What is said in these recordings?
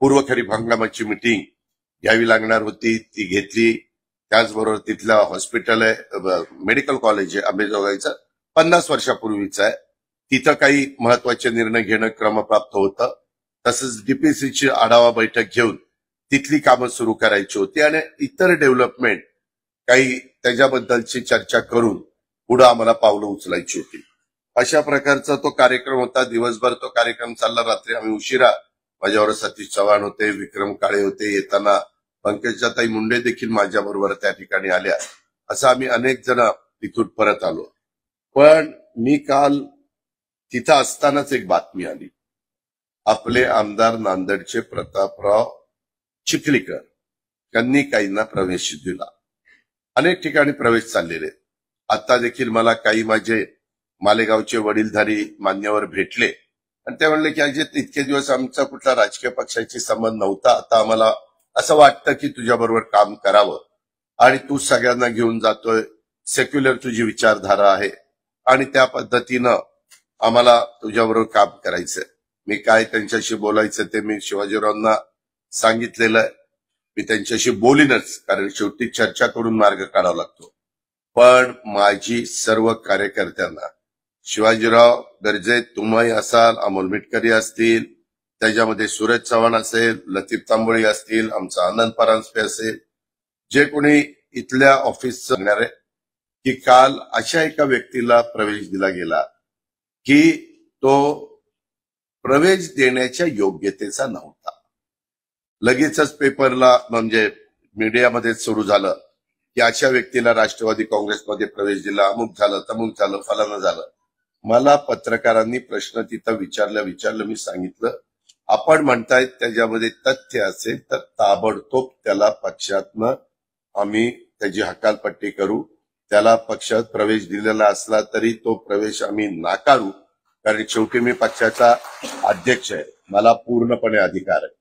पूर्व खरीप हंगामाची मीटिंग घ्यावी लागणार होती, ती घेतली. त्याचबरोबर तिथलं हॉस्पिटल आहे, मेडिकल कॉलेज आहे अंबेजोगाईचं, 50 वर्षापूर्वीचं आहे. तिथं काही महत्वाचे निर्णय घेणं क्रमप्राप्त होतं. तसंच डीपीसीची आढावा बैठक घेऊन तिथली कामं सुरू करायची होती आणि इतर डेव्हलपमेंट काही त्याच्याबद्दलची चर्चा करून पुढे आम्हाला पावलं उचलायची होती. अशा प्रकारचा तो कार्यक्रम होता. दिवसभर तो कार्यक्रम चालला. रात्री आम्ही उशिरा, माझ्यावर सतीश चव्हाण होते, विक्रम काळे होते, येताना पंकजाताई मुंडे देखील माझ्याबरोबर त्या ठिकाणी आल्या. असं आम्ही अनेक जण तिथून परत आलो. पण मी काल तिथं असतानाच एक बातमी आली. आपले आमदार नांदेडचे प्रतापराव चिखलीकर यांनी काहींना प्रवेश दिला. अनेक ठिकाणी प्रवेश चाललेले. आता देखील मला काही माझे मालेगावचे वडीलधारी मान्यवर भेटले आणि ते म्हणले की अजित, इतके दिवस आमचा कुठला राजकीय पक्षाशी संबंध नव्हता, आता आम्हाला असं वाटतं की तुझ्याबरोबर काम करावं आणि तू सगळ्यांना घेऊन जातोय, सेक्युलर तुझी विचारधारा आहे आणि त्या पद्धतीनं आम्हाला तुझ्याबरोबर काम करायचंय. मी काय त्यांच्याशी बोलायचं ते मी शिवाजीरावांना सांगितलेलं आहे. मी त्यांच्याशी बोलीनच, कारण शेवटी चर्चा करून मार्ग काढावा लागतो. पण माझी सर्व कार्यकर्त्यांना, शिवाजीराव गर्जे तुम्ही असाल, अमोल मिटकरी असतील, त्याच्यामध्ये सूरज चव्हाण असेल, लतीफ तांबोळी असतील, आमचा आनंद परांजपे असेल, जे कोणी इथल्या ऑफिसचं सांगणार आहे की काल अशा एका व्यक्तीला प्रवेश दिला गेला की तो प्रवेश देण्याच्या योग्यतेचा नव्हता. लगेचच पेपरला म्हणजे मीडियामध्ये सुरू झालं की अशा व्यक्तीला राष्ट्रवादी काँग्रेसमध्ये प्रवेश दिला, अमुक झालं, तमुक झालं, फलानं झालं. मला पत्रकारांनी प्रश्न तिथं विचारलं, मी सांगितलं आपण म्हणतायत त्याच्यामध्ये तथ्य असेल तर ताबडतोब त्याला पक्षातनं आम्ही त्याची हकालपट्टी करू. त्याला पक्षात प्रवेश दिलेला असला तरी तो प्रवेश आम्ही नाकारू, कारण शेवटी मी पक्षाचा अध्यक्ष आहे, मला पूर्णपणे अधिकार आहे.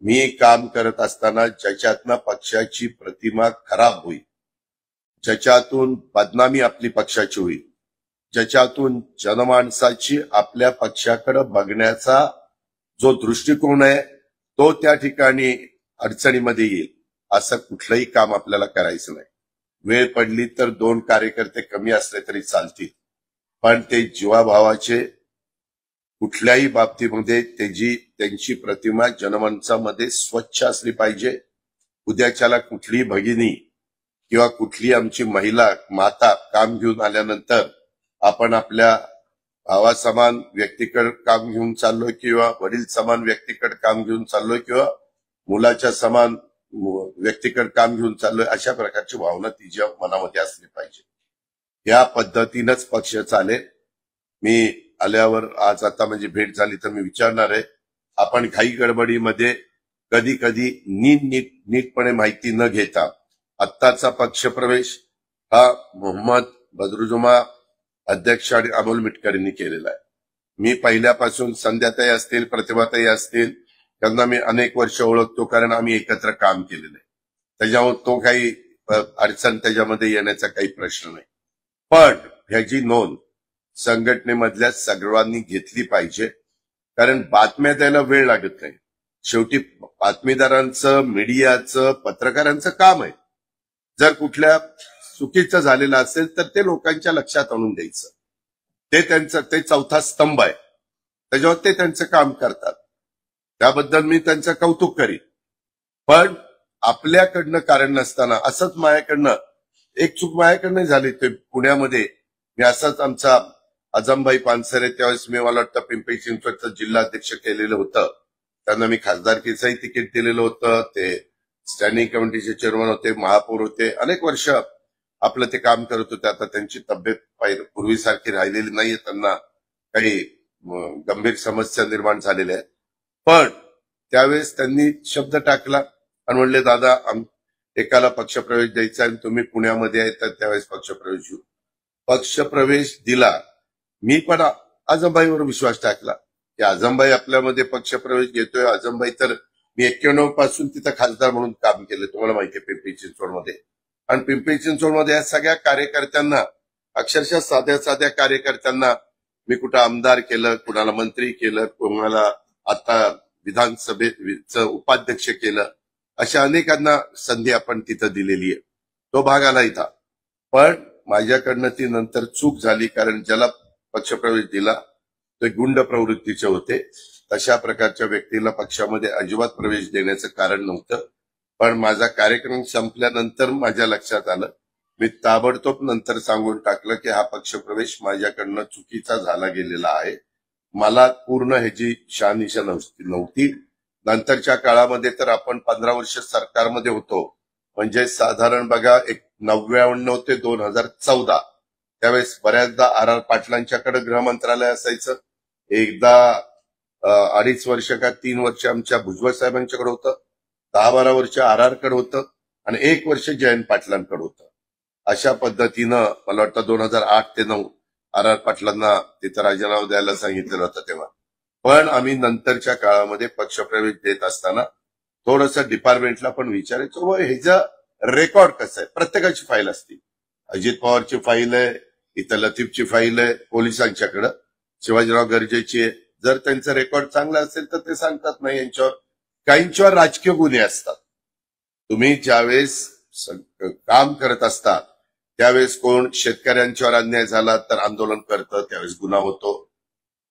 मी काम करत असताना ज्याच्यातनं पक्षाची प्रतिमा खराब होईल, ज्याच्यातून बदनामी आपली पक्षाची होईल, ज्याच्यातून जनमानसाची आपल्या पक्षाकडे बघण्याचा जो दृष्टिकोन आहे तो त्या ठिकाणी अडचणीमध्ये येईल, असं कुठलंही काम आपल्याला करायचं नाही. वेळ पडली तर 2 कार्यकर्ते कमी असले तरी चालतील, पण ते जीवाभावाचे, कुठल्याही बाबतीमध्ये त्यांची प्रतिमा जनमानसामध्ये स्वच्छ असली पाहिजे. उद्याच्याला कुठलीही भगिनी किंवा कुठली आमची महिला माता काम घेऊन आल्यानंतर आपण आपल्या भावासमान व्यक्तीकडे काम घेऊन चाललोय किंवा वडील समान व्यक्तीकडे काम घेऊन चाललोय किंवा मुलाच्या समान व्यक्तीकडे काम घेऊन चाललोय, अशा प्रकारची भावना तिच्या मनामध्ये असली पाहिजे. या पद्धतीनंच पक्ष चालेल. मी आल्यावर आज आता म्हणजे भेट झाली तर मी विचारणार आहे, आपण घाई गडबडीमध्ये कधी कधी नीटपणे माहिती न घेता आत्ताचा पक्षप्रवेश हा मोहम्मद बदरुजुमा अध्यक्ष आणि अमोल मिटकरींनी केलेला आहे. मी पहिल्यापासून संध्याताई असतील, प्रतिभाताई असतील, त्यांना मी अनेक वर्ष ओळखतो, कारण आम्ही एकत्र काम केलेलं आहे. त्याच्यामुळे तो काही अडचण त्याच्यामध्ये येण्याचा काही प्रश्न नाही. पण ह्याची नोंद संघटनेमधल्या सर्वांनी घेतली पाहिजे, कारण बातम्या द्यायला वेळ लागत नाही. शेवटी बातमीदारांचं, मीडियाचं, पत्रकारांचं काम आहे. जर कुठल्या चुकीचं झालेलं असेल तर ते लोकांच्या लक्षात आणून द्यायचं. ते चौथा स्तंभ आहे, त्याच्यावर ते त्यांचं काम करतात. त्याबद्दल मी त्यांचं कौतुक करीन. पण आपल्याकडनं कारण नसताना असंच माझ्याकडनं एक चूक माझ्याकडनं झाली. ते पुण्यामध्ये मी असंच आमचा आजमभाई पानसरे, त्यावेळेस मी मला वाटतं पिंपरी चिंचवडचं जिल्हाध्यक्ष केलेलं होतं, त्यांना मी खासदारकीचंही तिकीट दिलेलं होतं. ते स्टँडिंग कमिटीचे चेअरमन होते, महापौर होते, अनेक वर्ष आपलं ते काम करत होते. आता त्यांची तब्येत पूर्वीसारखी राहिलेली नाहीये, त्यांना काही गंभीर समस्या निर्माण झालेल्या आहेत. पण त्यावेळेस त्यांनी शब्द टाकला आणि म्हणले, दादा एकाला पक्षप्रवेश द्यायचा आणि तुम्ही पुण्यामध्ये आहे तर त्यावेळेस पक्षप्रवेश घेऊ. पक्षप्रवेश दिला. मी पण आजमबाईवर विश्वास टाकला की आजमबाई आपल्यामध्ये पक्षप्रवेश घेतोय. आजमबाई तर मी 91 पासून तिथं खासदार म्हणून काम केलं, तुम्हाला माहिती आहे, पिंपरी चिंचवडमध्ये. आणि पिंपरी चिंचवडमध्ये या सगळ्या कार्यकर्त्यांना, अक्षरशः साध्या साध्या कार्यकर्त्यांना मी कुठं आमदार केलं, कुणाला मंत्री केलं, कुणाला आता विधानसभेचं उपाध्यक्ष केलं. अशा अनेकांना संधी आपण तिथं दिलेली आहे. तो भाग आला इथं. पण माझ्याकडनं ती नंतर चूक झाली, कारण ज्याला पक्षप्रवेश दिला ते गुंड प्रवृत्तीचे होते. तशा प्रकारच्या व्यक्तीला पक्षामध्ये अजिबात प्रवेश देण्याचं कारण नव्हतं. पण माझा कार्यक्रम संपल्यानंतर माझ्या लक्षात आलं. मी ताबडतोब नंतर सांगून टाकलं की हा पक्षप्रवेश माझ्याकडनं चुकीचा झाला गेलेला आहे. मला पूर्ण ह्याची शहानिशा नव्हती. नंतरच्या काळामध्ये तर आपण 15 वर्ष सरकारमध्ये होतो. म्हणजे साधारण बघा 99 ते 2014 त्यावेळेस बऱ्याचदा आर पाटलांच्याकडे गृह मंत्रालय असायचं. एकदा 2.5 वर्ष का 3 वर्ष आमच्या भुजबळ साहेबांच्याकडे होतं. 10-12 वर्ष कडे होतं आणि 1 वर्ष जयंत पाटलांकडे होतं. अशा पद्धतीनं मला वाटतं 2008 ते 9 पाटलांना तिथं राजीनामा द्यायला सांगितलेलं होतं तेव्हा. पण आम्ही नंतरच्या काळामध्ये पक्षप्रवेश देत असताना थोडंसं डिपार्टमेंटला पण विचारायचो व ह्याचं रेकॉर्ड कसं आहे. प्रत्येकाची फाईल असते. अजित पवारची फाईल आहे, इथं लतीफची फाईल आहे पोलिसांच्याकडं, शिवाजीराव गर्जेची आहे. जर त्यांचं रेकॉर्ड चांगलं असेल तर ते सांगतात नाही यांच्यावर काहींच्यावर राजकीय गुन्हे असतात. तुम्ही ज्यावेळेस काम करत असता त्यावेळेस कोण शेतकऱ्यांच्यावर अन्याय झाला तर आंदोलन करतं, त्यावेळेस गुन्हा होतो.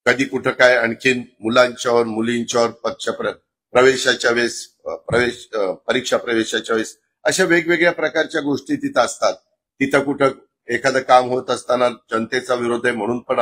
कधी कुठं काय आणखीन मुलांच्यावर मुलींच्यावर पक्ष प्रवेशाच्या वेळेस परीक्षा प्रवेशाच्या वेळेस अशा वेगवेगळ्या प्रकारच्या गोष्टी तिथं असतात. तिथं कुठं एखादं काम होत असताना जनतेचा विरोध आहे म्हणून पण